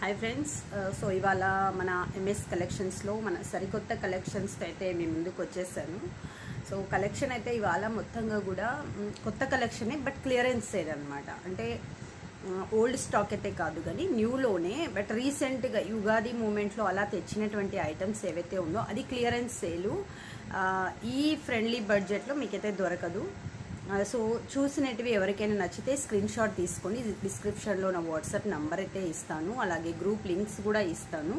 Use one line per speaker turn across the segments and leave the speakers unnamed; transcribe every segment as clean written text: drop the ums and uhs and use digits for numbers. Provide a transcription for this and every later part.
Hi friends, so ఇవాళ మన MS కలెక్షన్స్లో మన సరికొత్త కలెక్షన్స్తో అయితే మేము ముందుకు వచ్చేసాను. సో కలెక్షన్ అయితే ఇవాళ మొత్తంగా కూడా కొత్త కలెక్షనే, బట్ క్లియరెన్స్ సేల్ అనమాట. అంటే ఓల్డ్ స్టాక్ అయితే కాదు కానీ న్యూలోనే, బట్ రీసెంట్గా యుగాది మూమెంట్లో అలా తెచ్చినటువంటి ఐటమ్స్ ఏవైతే ఉందో అది క్లియరెన్స్ సేలు. ఈ ఫ్రెండ్లీ బడ్జెట్లో మీకైతే దొరకదు. సో చూసినవి ఎవరికైనా నచ్చితే స్క్రీన్ షాట్ తీసుకొని డిస్క్రిప్షన్లో నా వాట్సాప్ నంబర్ అయితే ఇస్తాను, అలాగే గ్రూప్ లింక్స్ కూడా ఇస్తాను.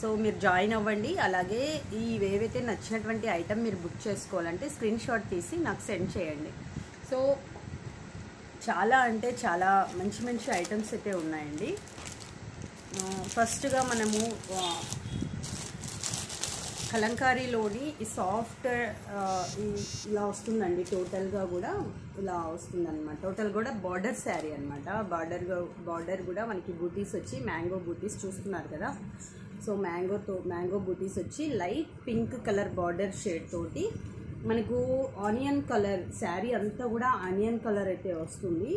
సో మీరు జాయిన్ అవ్వండి. అలాగే ఏవైతే నచ్చినటువంటి ఐటమ్ మీరు బుక్ చేసుకోవాలంటే స్క్రీన్ షాట్ తీసి నాకు సెండ్ చేయండి. సో చాలా అంటే చాలా మంచి మంచి ఐటమ్స్ అయితే ఉన్నాయండి. ఫస్ట్గా మనము కలంకారీలోని ఈ సాఫ్ట్ ఇలా వస్తుందండి. టోటల్గా కూడా ఇలా వస్తుందన్నమాట. టోటల్ కూడా బార్డర్ శారీ అనమాట. బార్డర్ కూడా మనకి బూటీస్ వచ్చి మ్యాంగో బూటీస్ చూస్తున్నారు కదా. సో మ్యాంగో బూటీస్ వచ్చి light pink colour border shade తోటి మనకు ఆనియన్ కలర్ శారీ అంతా కూడా ఆనియన్ కలర్ అయితే వస్తుంది.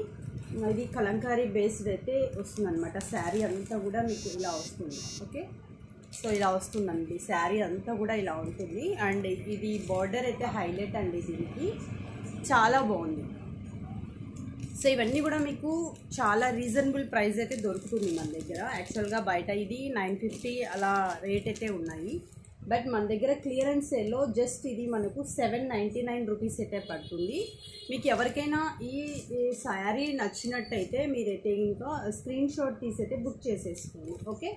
ఇది కలంకారీ బేస్డ్ అయితే వస్తుందన్నమాట. శారీ అంతా కూడా మీకు ఇలా వస్తుంది. ఓకే, సో ఇలా వస్తుందండి. శారీ అంతా కూడా ఇలా ఉంటుంది. అండ్ ఇది బార్డర్ అయితే హైలైట్ అండి. దీనికి చాలా బాగుంది. సో ఇవన్నీ కూడా మీకు చాలా రీజనబుల్ ప్రైస్ అయితే దొరుకుతుంది మన దగ్గర. యాక్చువల్గా బయట ఇది 950 అలా రేట్ అయితే ఉన్నాయి, బట్ మన దగ్గర క్లియరెన్స్ సేల్లో జస్ట్ ఇది మనకు 799 రూపీస్ అయితే పడుతుంది. మీకు ఎవరికైనా ఈ శారీ నచ్చినట్టయితే మీరైతే ఇంకా స్క్రీన్ షాట్ తీసి అయితే బుక్ చేసేసుకోండి. ఓకే,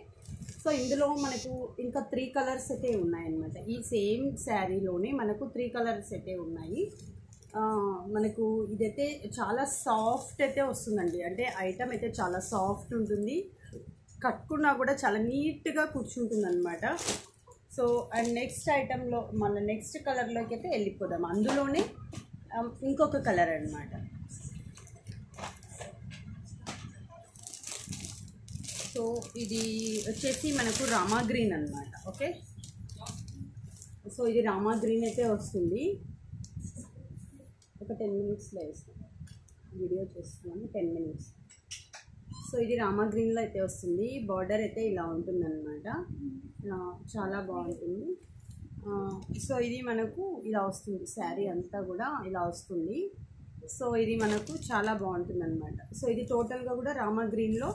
సో ఇందులో మనకు ఇంకా 3 కలర్స్ అయితే ఉన్నాయన్నమాట. ఈ సేమ్ శారీలోనే మనకు 3 కలర్స్ అయితే ఉన్నాయి. మనకు ఇదైతే చాలా సాఫ్ట్ అయితే వస్తుందండి. అంటే ఐటమ్ అయితే చాలా సాఫ్ట్ ఉంటుంది, కట్టుకున్నా కూడా చాలా నీట్గా కూర్చుంటుంది అనమాట. సో అండ్ నెక్స్ట్ ఐటెంలో మన నెక్స్ట్ కలర్లోకి అయితే వెళ్ళిపోదాం. అందులోనే ఇంకొక కలర్ అనమాట. సో ఇది వచ్చేసి మనకు రామా గ్రీన్ అనమాట. ఓకే, సో ఇది రామా గ్రీన్ అయితే వస్తుంది. ఒక 10 మినిట్స్లో వేస్తాను, వీడియో చేస్తున్నాను 10 మినిట్స్. సో ఇది రామా గ్రీన్లో అయితే వస్తుంది. బార్డర్ అయితే ఇలా ఉంటుందన్నమాట. చాలా బాగుంటుంది. సో ఇది మనకు ఇలా వస్తుంది. శారీ అంతా కూడా ఇలా వస్తుంది. సో ఇది మనకు చాలా బాగుంటుంది అనమాట. సో ఇది టోటల్గా కూడా రామా గ్రీన్లో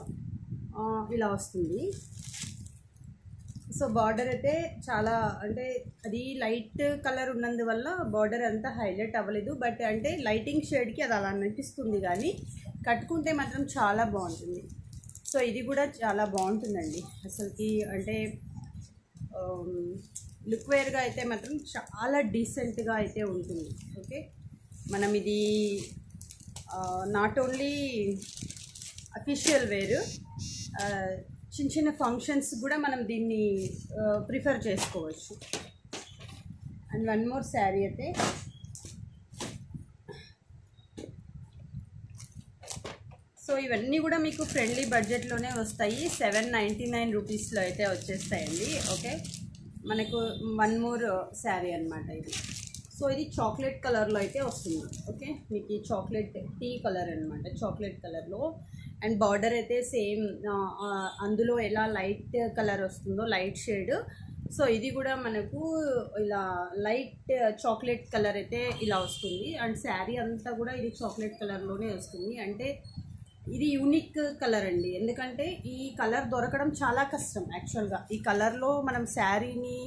ఇలా వస్తుంది. సో బార్డర్ అయితే చాలా, అంటే అది లైట్ కలర్ ఉన్నందువల్ల బార్డర్ అంతా హైలైట్ అవ్వలేదు, బట్ అంటే లైటింగ్ షేడ్కి అది అలా అనిపిస్తుంది, కానీ కట్టుకుంటే మాత్రం చాలా బాగుంటుంది. సో ఇది కూడా చాలా బాగుంటుందండి అసలుకి. అంటే లుక్ వేర్గా అయితే మాత్రం చాలా డీసెంట్గా అయితే ఉంటుంది. ఓకే, మనం ఇది నాట్ ఓన్లీ అఫీషియల్ వేర్, చిన్న చిన్న ఫంక్షన్స్ కూడా మనం దీన్ని ప్రిఫర్ చేసుకోవచ్చు. అండ్ వన్ మోర్ శారీ అయితే సో ఇవన్నీ కూడా మీకు ఫ్రెండ్లీ బడ్జెట్లోనే వస్తాయి. 799 రూపీస్లో అయితే వచ్చేస్తాయండి. ఓకే, మనకు వన్ మోర్ శారీ అనమాట ఇది. సో ఇది చాక్లెట్ కలర్లో అయితే వస్తుంది. ఓకే, మీకు ఈ చాక్లెట్ టీ కలర్ అనమాట, చాక్లెట్ కలర్లో. అండ్ బార్డర్ అయితే సేమ్ అందులో ఎలా లైట్ కలర్ వస్తుందో లైట్ షేడ్, సో ఇది కూడా మనకు ఇలా లైట్ చాక్లెట్ కలర్ అయితే ఇలా వస్తుంది. అండ్ శారీ అంతా కూడా ఇది చాక్లెట్ కలర్లోనే వస్తుంది. అంటే ఇది యూనిక్ కలర్ అండి, ఎందుకంటే ఈ కలర్ దొరకడం చాలా కష్టం. యాక్చువల్గా ఈ కలర్లో మనం శారీని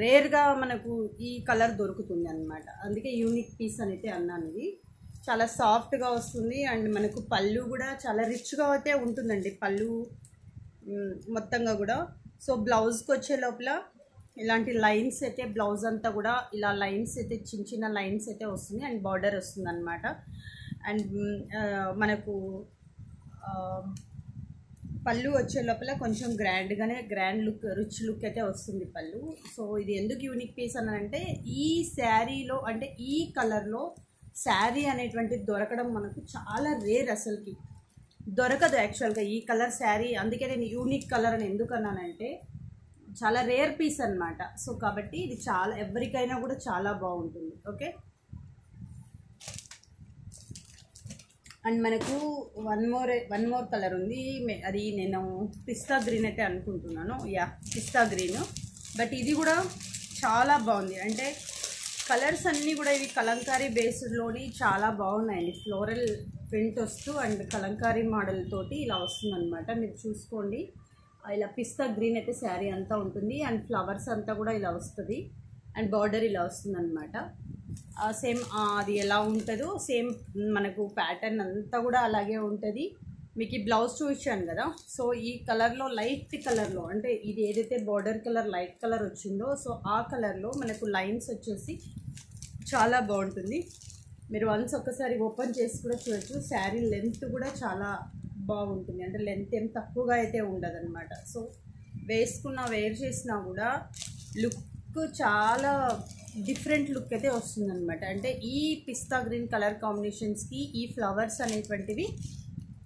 రేర్గా మనకు ఈ కలర్ దొరుకుతుంది అనమాట. అందుకే యూనిక్ పీస్ అని అయితే అన్నాను. ఇది చాలా సాఫ్ట్గా వస్తుంది. అండ్ మనకు పళ్ళు కూడా చాలా రిచ్గా అయితే ఉంటుందండి, పళ్ళు మొత్తంగా కూడా. సో బ్లౌజ్కి వచ్చే లోపల ఇలాంటి లైన్స్ అయితే బ్లౌజ్ అంతా కూడా ఇలా లైన్స్ అయితే చిన్న చిన్న లైన్స్ అయితే వస్తుంది. అండ్ బార్డర్ వస్తుంది అనమాట. అండ్ మనకు పళ్ళు వచ్చే లోపల కొంచెం గ్రాండ్ లుక్, రిచ్ లుక్ అయితే వస్తుంది పళ్ళు. సో ఇది ఎందుకు యూనిక్ పీస్ అని అంటే ఈ శారీలో, అంటే ఈ కలర్లో శారీ అనేటువంటిది దొరకడం మనకు చాలా రేర్, అసలుకి దొరకదు యాక్చువల్గా ఈ కలర్ శారీ. అందుకే నేను యూనిక్ కలర్ అని ఎందుకు అన్నానంటే చాలా రేర్ పీస్ అనమాట. సో కాబట్టి ఇది చాలా ఎవరికైనా కూడా చాలా బాగుంటుంది. ఓకే, అండ్ మనకు వన్ మోర్ కలర్ ఉంది, అది నేను పిస్తా గ్రీన్ అయితే అనుకుంటున్నాను. Yeah, pista green. బట్ ఇది కూడా చాలా బాగుంది. అంటే కలర్స్ అన్నీ కూడా ఇవి కలంకారీ బేస్డ్లోని చాలా బాగున్నాయండి. ఫ్లోరల్ ప్రింట్ వస్తూ అండ్ కలంకారీ మోడల్ తోటి ఇలా వస్తుందన్నమాట. మీరు చూసుకోండి, ఇలా పిస్తా గ్రీన్ అయితే శారీ అంతా ఉంటుంది అండ్ ఫ్లవర్స్ అంతా కూడా ఇలా వస్తుంది అండ్ బార్డర్ ఇలా వస్తుందన్నమాట. సేమ్ అది ఎలా ఉంటుందో సేమ్ మనకు ప్యాటర్న్ అంతా కూడా అలాగే ఉంటుంది. మీకు ఈ బ్లౌజ్ చూపించాను కదా, సో ఈ కలర్లో లైట్ కలర్లో, అంటే ఇది ఏదైతే బార్డర్ కలర్ లైట్ కలర్ వచ్చిందో సో ఆ కలర్లో మనకు లైన్స్ వచ్చేసి చాలా బాగుంటుంది. మీరు వన్స్ ఒకసారి ఓపెన్ చేసి కూడా చూడొచ్చు. శారీ లెంత్ కూడా చాలా బాగుంటుంది, అంటే లెంత్ ఏం తక్కువగా అయితే ఉండదు అనమాట. సో వేర్ చేసినా కూడా లుక్ చాలా డిఫరెంట్ లుక్ అయితే వస్తుందన్నమాట. అంటే ఈ పిస్తా గ్రీన్ కలర్ కాంబినేషన్స్కి ఈ ఫ్లవర్స్ అనేటువంటివి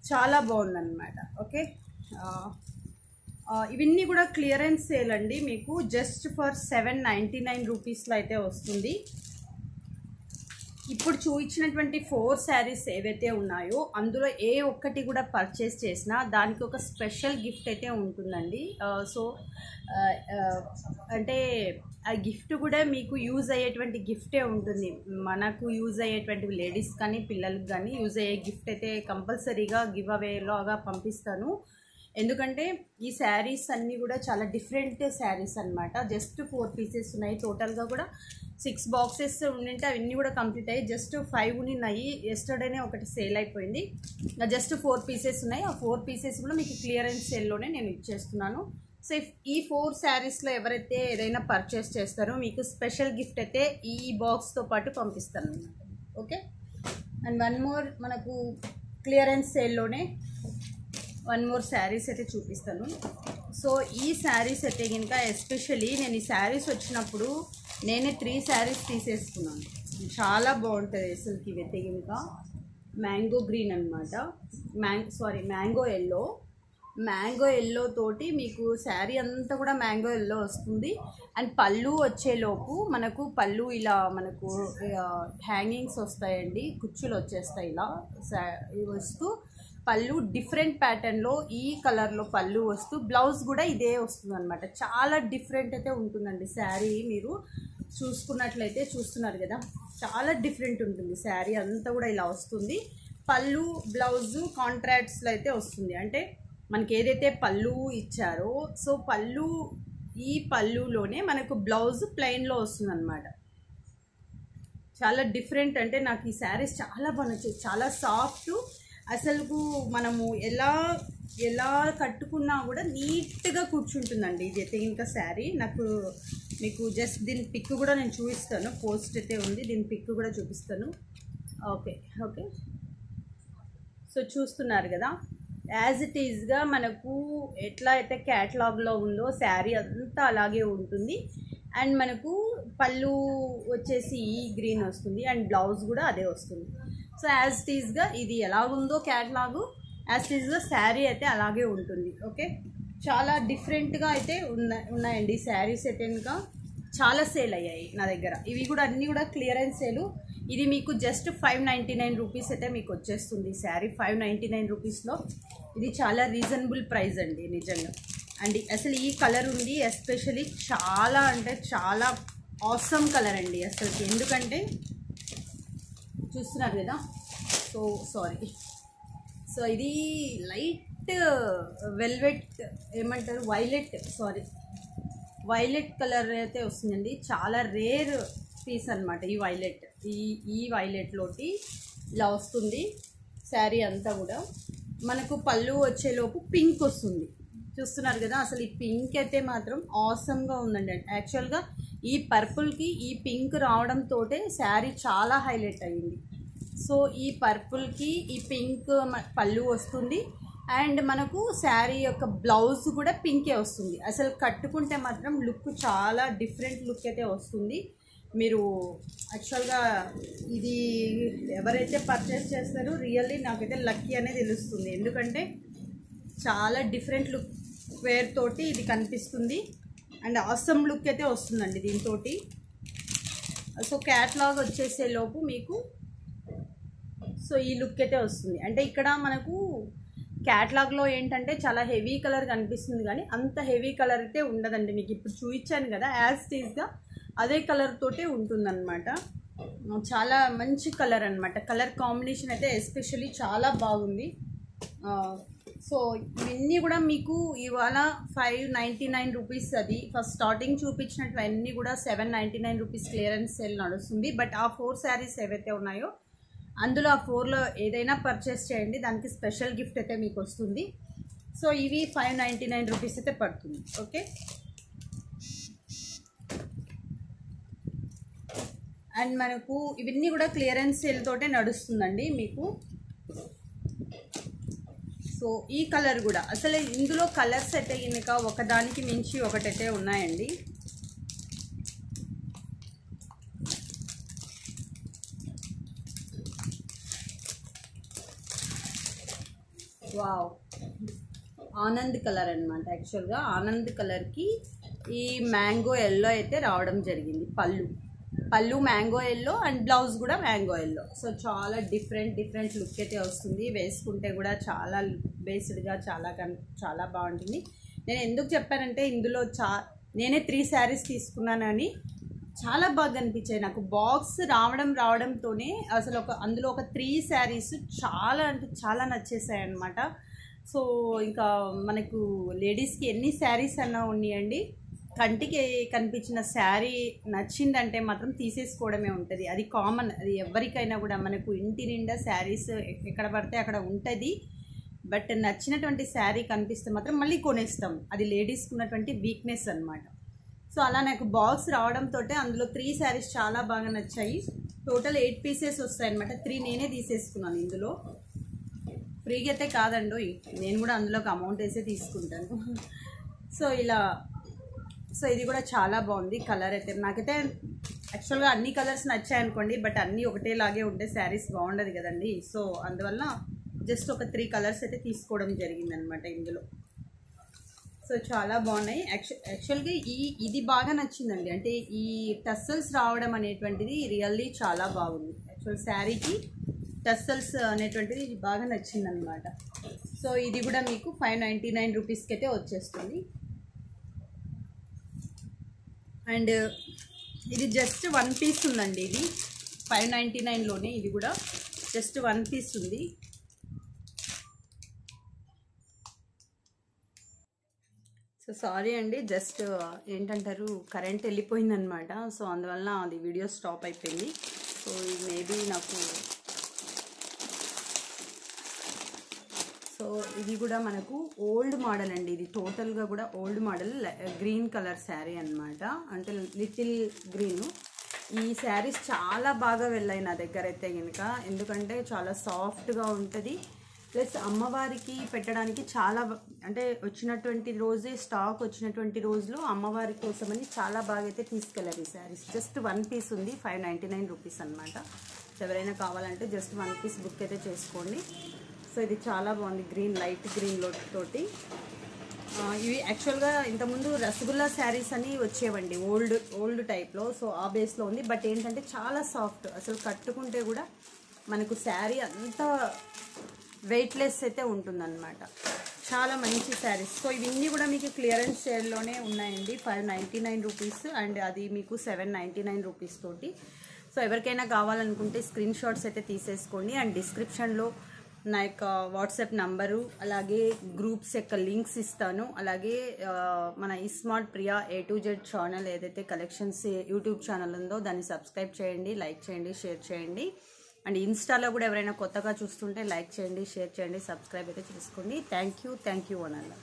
చాలా బాగుందన్నమాట. ఓకే, ఇవన్నీ కూడా క్లియరెన్స్ సేల్ అండి. మీకు జస్ట్ ఫర్ 799 రూపీస్లో అయితే వస్తుంది. ఇప్పుడు చూపించినటువంటి 4 శారీస్ ఏవైతే ఉన్నాయో అందులో ఏ ఒక్కటి కూడా పర్చేస్ చేసినా దానికి ఒక స్పెషల్ గిఫ్ట్ అయితే ఉంటుందండి. సో అంటే ఆ గిఫ్ట్ కూడా మీకు యూజ్ అయ్యేటువంటి గిఫ్టే ఉంటుంది. మనకు యూజ్ అయ్యేటువంటి లేడీస్ కానీ పిల్లలకు కానీ యూజ్ అయ్యే గిఫ్ట్ అయితే కంపల్సరీగా గివ్ అవేలాగా పంపిస్తాను. ఎందుకంటే ఈ శారీస్ అన్నీ కూడా చాలా డిఫరెంట్ శారీస్ అనమాట. జస్ట్ 4 పీసెస్ ఉన్నాయి. టోటల్గా కూడా 6 బాక్సెస్ ఉండింటే అవన్నీ కూడా కంప్లీట్ అయ్యి జస్ట్ 5 ఉన్నాయి. ఎస్టర్డేనే ఒకటి సేల్ అయిపోయింది. జస్ట్ 4 పీసెస్ ఉన్నాయి. ఆ 4 పీసెస్ కూడా మీకు క్లియరెన్స్ సేల్లోనే నేను ఇచ్చేస్తున్నాను. సో ఈ 4 శారీస్లో ఎవరైతే ఏదైనా పర్చేస్ చేస్తారో మీకు స్పెషల్ గిఫ్ట్ అయితే ఈ బాక్స్తో పాటు పంపిస్తాను అన్నమాట. ఓకే, అండ్ వన్ మోర్ మనకు క్లియరెన్స్ సేల్లోనే వన్ మోర్ శారీస్ అయితే చూపిస్తాను. సో ఈ శారీస్ అయితే కనుక ఎస్పెషలీ నేను ఈ శారీస్ వచ్చినప్పుడు నేనే 3 శారీస్ తీసేసుకున్నాను. చాలా బాగుంటుంది అసలుకి. ఇవైతే కనుక మ్యాంగో గ్రీన్ అనమాట, మ్యాంగో ఎల్లో తోటి మీకు శారీ అంతా కూడా మ్యాంగో ఎల్లో వస్తుంది. అండ్ పళ్ళు వచ్చేలోపు మనకు పళ్ళు ఇలా మనకు హ్యాంగింగ్స్ వస్తాయండి, కుచ్చులు వచ్చేస్తాయి ఇలా వస్తూ. పళ్ళు డిఫరెంట్ ప్యాటర్న్లో ఈ కలర్లో పళ్ళు వస్తూ బ్లౌజ్ కూడా ఇదే వస్తుంది అనమాట. చాలా డిఫరెంట్ అయితే ఉంటుందండి శారీ. మీరు చూసుకున్నట్లయితే చూస్తున్నారు కదా, చాలా డిఫరెంట్ ఉంటుంది శారీ అంతా కూడా ఇలా వస్తుంది. పళ్ళు బ్లౌజ్ కాంట్రాక్ట్స్లో అయితే వస్తుంది. అంటే మనకి ఏదైతే పళ్ళు ఇచ్చారో సో ఈ పళ్ళులోనే మనకు బ్లౌజ్ ప్లెయిన్లో వస్తుంది అనమాట. చాలా డిఫరెంట్. అంటే నాకు ఈ శారీస్ చాలా బాగా నచ్చాయి. చాలా సాఫ్ట్, అసలు మనము ఎలా కట్టుకున్నా కూడా నీట్గా కూర్చుంటుందండి. ఇది అయితే ఇంకా శారీ మీకు జస్ట్ దీని పిక్ కూడా నేను చూపిస్తాను. పోస్ట్ అయితే ఉంది, దీని పిక్ కూడా చూపిస్తాను. ఓకే, సో చూస్తున్నారు కదా, యాజ్ ఇట్ ఈజ్గా మనకు ఎట్లా అయితే క్యాటలాగ్లో ఉందో శారీ అంతా అలాగే ఉంటుంది. అండ్ మనకు పళ్ళు వచ్చేసి ఈ గ్రీన్ వస్తుంది అండ్ బ్లౌజ్ కూడా అదే వస్తుంది. సో యాజ్ ఇట్ ఈజ్గా ఇది ఎలా ఉందో క్యాటలాగు, యాజ్ ఇట్ ఈజ్గా శారీ అయితే అలాగే ఉంటుంది. ఓకే, చాలా డిఫరెంట్గా అయితే ఉన్నాయండి శారీస్ అయితే ఇంకా చాలా సేల్ అయ్యాయి నా దగ్గర. ఇవి కూడా అన్నీ కూడా క్లియరెన్స్ సేలు. ఇది మీకు జస్ట్ 599 రూపీస్ అయితే మీకు వచ్చేస్తుంది శారీ. 599 రూపీస్లో ఇది చాలా రీజనబుల్ ప్రైస్ అండి నిజంగా. అండ్ అసలు ఈ కలర్ ఉంది ఎస్పెషలీ చాలా అంటే చాలా ఆసమ్ కలర్ అండి అసలుకి. ఎందుకంటే చూస్తున్నారు కదా, సో ఇది లైట్ వెల్వెట్ ఏమంటారు వైలెట్ కలర్ అయితే వస్తుందండి. చాలా రేర్ పీస్ అనమాట ఈ వైలెట్. ఈ వైలెట్లోటి ఇలా వస్తుంది శారీ అంతా కూడా. మనకు పళ్ళు వచ్చేలోపు పింక్ వస్తుంది. చూస్తున్నారు కదా, అసలు ఈ పింక్ అయితే మాత్రం ఆసమ్గా ఉందండి. యాక్చువల్గా ఈ పర్పుల్కి ఈ పింక్ రావడంతో శారీ చాలా హైలైట్ అయ్యింది. సో ఈ పర్పుల్కి ఈ పింక్ పళ్ళు వస్తుంది అండ్ మనకు శారీ యొక్క బ్లౌజ్ కూడా పింకే వస్తుంది. అసలు కట్టుకుంటే మాత్రం లుక్ చాలా డిఫరెంట్ లుక్ అయితే వస్తుంది. మీరు యాక్చువల్గా ఇది ఎవరైతే పర్చేస్ చేస్తారో రియల్లీ నాకైతే లక్కీ అనేది తెలుస్తుంది. ఎందుకంటే చాలా డిఫరెంట్ లుక్ వేర్ తోటి ఇది కనిపిస్తుంది అండ్ ఆసమ్ లుక్ అయితే వస్తుందండి దీంతో. సో క్యాట్లాగ్ వచ్చేసే లోపు మీకు సో ఈ లుక్ అయితే వస్తుంది. అంటే ఇక్కడ మనకు క్యాటలాగ్లో ఏంటంటే చాలా హెవీ కలర్ కనిపిస్తుంది, కానీ అంత హెవీ కలర్ అయితే ఉండదండి. మీకు ఇప్పుడు చూపించాను కదా, యాజ్ టీజ్గా అదే కలర్ తోటే ఉంటుందన్నమాట. చాలా మంచి కలర్ అనమాట. కలర్ కాంబినేషన్ అయితే ఎస్పెషల్లీ చాలా బాగుంది. సో ఇవన్నీ కూడా మీకు ఇవాళ 599 రూపీస్. అది ఫస్ట్ స్టార్టింగ్ చూపించినటువన్నీ కూడా 799 రూపీస్ క్లియరెన్స్ సేల్ నడుస్తుంది. బట్ ఆ 4 శారీస్ ఏవైతే ఉన్నాయో అందులో ఆ 4లో ఏదైనా పర్చేస్ చేయండి, దానికి స్పెషల్ గిఫ్ట్ అయితే మీకు వస్తుంది. సో ఇవి 599 రూపీస్ అయితే పడుతుంది. ఓకే, అండ్ మనకు ఇవన్నీ కూడా క్లియరెన్స్ సేల్ తోటే నడుస్తుందండి మీకు. సో ఈ కలర్ కూడా అసలు ఇందులో కలర్స్ అయితే కనుక ఒకదానికి మించి ఒకటైతే ఉన్నాయండి. వావ్, ఆనంద్ కలర్ అనమాట. యాక్చువల్గా ఆనంద్ కలర్కి ఈ మ్యాంగో ఎల్లో అయితే రావడం జరిగింది. పళ్ళు మ్యాంగో ఎల్లో అండ్ బ్లౌజ్ కూడా మ్యాంగో ఎల్లో. సో చాలా డిఫరెంట్ లుక్ అయితే వస్తుంది. వేసుకుంటే కూడా చాలా బేస్డ్గా చాలా బాగుంటుంది. నేను ఎందుకు చెప్పానంటే ఇందులో నేనే 3 శారీస్ తీసుకున్నానని చాలా బాగా అనిపించాయి నాకు. బాక్స్ రావడంతోనే అసలు అందులో ఒక 3 శారీస్ చాలా అంటే చాలా నచ్చేసాయి అన్నమాట. సో ఇంకా మనకు లేడీస్కి ఎన్ని శారీస్ అన్నా ఉన్నాయండి, కంటికి కనిపించిన శారీ నచ్చిందంటే మాత్రం తీసేసుకోవడమే ఉంటుంది. అది కామన్, అది ఎవరికైనా కూడా. మనకు ఇంటి నిండా శారీస్ ఎక్కడ పడితే అక్కడ ఉంటుంది, బట్ నచ్చినటువంటి శారీ కనిపిస్తే మాత్రం మళ్ళీ కొనేస్తాం. అది లేడీస్కి ఉన్నటువంటి వీక్నెస్ అనమాట. సో అలా నాకు బాక్స్ రావడంతో అందులో 3 శారీస్ చాలా బాగా నచ్చాయి. టోటల్ 8 పీసెస్ వస్తాయి అనమాట. 3 నేనే తీసేసుకున్నాను. ఇందులో ఫ్రీగా అయితే కాదండి, నేను కూడా అందులోకి అమౌంట్ వేసే తీసుకుంటాను. సో ఇలా, సో ఇది కూడా చాలా బాగుంది కలర్ అయితే. నాకైతే యాక్చువల్గా అన్ని కలర్స్ నచ్చాయి అనుకోండి, బట్ అన్నీ ఒకటేలాగే ఉంటే శారీస్ బాగుండదు కదండి. సో అందువల్ల జస్ట్ ఒక 3 కలర్స్ అయితే తీసుకోవడం జరిగిందనమాట ఇందులో. సో చాలా బాగున్నాయి. యాక్చువల్గా ఇది బాగా నచ్చిందండి. అంటే ఈ టస్సల్స్ రావడం అనేటువంటిది రియల్లీ చాలా బాగుంది. యాక్చువల్ శారీకి టస్సల్స్ అనేటువంటిది బాగా నచ్చిందనమాట. సో ఇది కూడా మీకు 599 రూపీస్కి అయితే వచ్చేస్తుంది. అండ్ ఇది జస్ట్ 1 పీస్ ఉందండి. ఇది 599లోనే ఇది కూడా జస్ట్ 1 పీస్ ఉంది. సో సారీ అండి, జస్ట్ ఏంటంటారు కరెంట్ వెళ్ళిపోయిందనమాట. సో అందువల్ల అది వీడియో స్టాప్ అయిపోయింది. సో ఇది మేబీ నాకు, సో ఇది కూడా మనకు ఓల్డ్ మోడల్ అండి. ఇది టోటల్గా కూడా old model, green colour sari అనమాట. అంటే లిటిల్ గ్రీను. ఈ శారీస్ చాలా బాగా వెళ్ళాయి నా దగ్గర అయితే కనుక, ఎందుకంటే చాలా సాఫ్ట్గా ఉంటుంది. ప్లస్ అమ్మవారికి పెట్టడానికి చాలా, అంటే వచ్చినటువంటి రోజే స్టాక్ వచ్చినటువంటి రోజులో అమ్మవారి కోసమని చాలా బాగా అయితే తీసుకెళ్ళారు ఈ శారీస్. జస్ట్ 1 పీస్ ఉంది, 599 రూపీస్ అనమాట. ఎవరైనా కావాలంటే జస్ట్ 1 పీస్ బుక్ అయితే చేసుకోండి. సో ఇది చాలా బాగుంది, గ్రీన్, లైట్ గ్రీన్ తోటి. ఇవి యాక్చువల్గా ఇంతకుముందు రసగుల్లా శారీస్ అని వచ్చేవండి, ఓల్డ్ టైప్లో. సో ఆ బేస్లో ఉంది. బట్ ఏంటంటే చాలా సాఫ్ట్, అసలు కట్టుకుంటే కూడా మనకు శారీ అంతా వెయిట్లెస్ అయితే ఉంటుందన్నమాట. చాలా మంచి శారీస్. సో ఇవన్నీ కూడా మీకు క్లియరెన్స్ సేల్లోనే ఉన్నాయండి. 599 రూపీస్ అండ్ అది మీకు 799 రూపీస్ తోటి. సో ఎవరికైనా కావాలనుకుంటే స్క్రీన్ షాట్స్ అయితే తీసేసుకోండి. అండ్ డిస్క్రిప్షన్లో నా యొక్క వాట్సాప్ నంబరు, అలాగే గ్రూప్స్ యొక్క లింక్స్ ఇస్తాను. అలాగే మన iSmart Priya A to Z channel ఏదైతే కలెక్షన్స్ యూట్యూబ్ ఛానల్ ఉందో దాన్ని సబ్స్క్రైబ్ చేయండి, లైక్ చేయండి, షేర్ చేయండి. అండ్ ఇన్స్టాలో కూడా ఎవరైనా కొత్తగా చూస్తుంటే లైక్ చేయండి, షేర్ చేయండి, సబ్స్క్రైబ్ అయితే చేసుకోండి. థ్యాంక్ యూ అనాలి.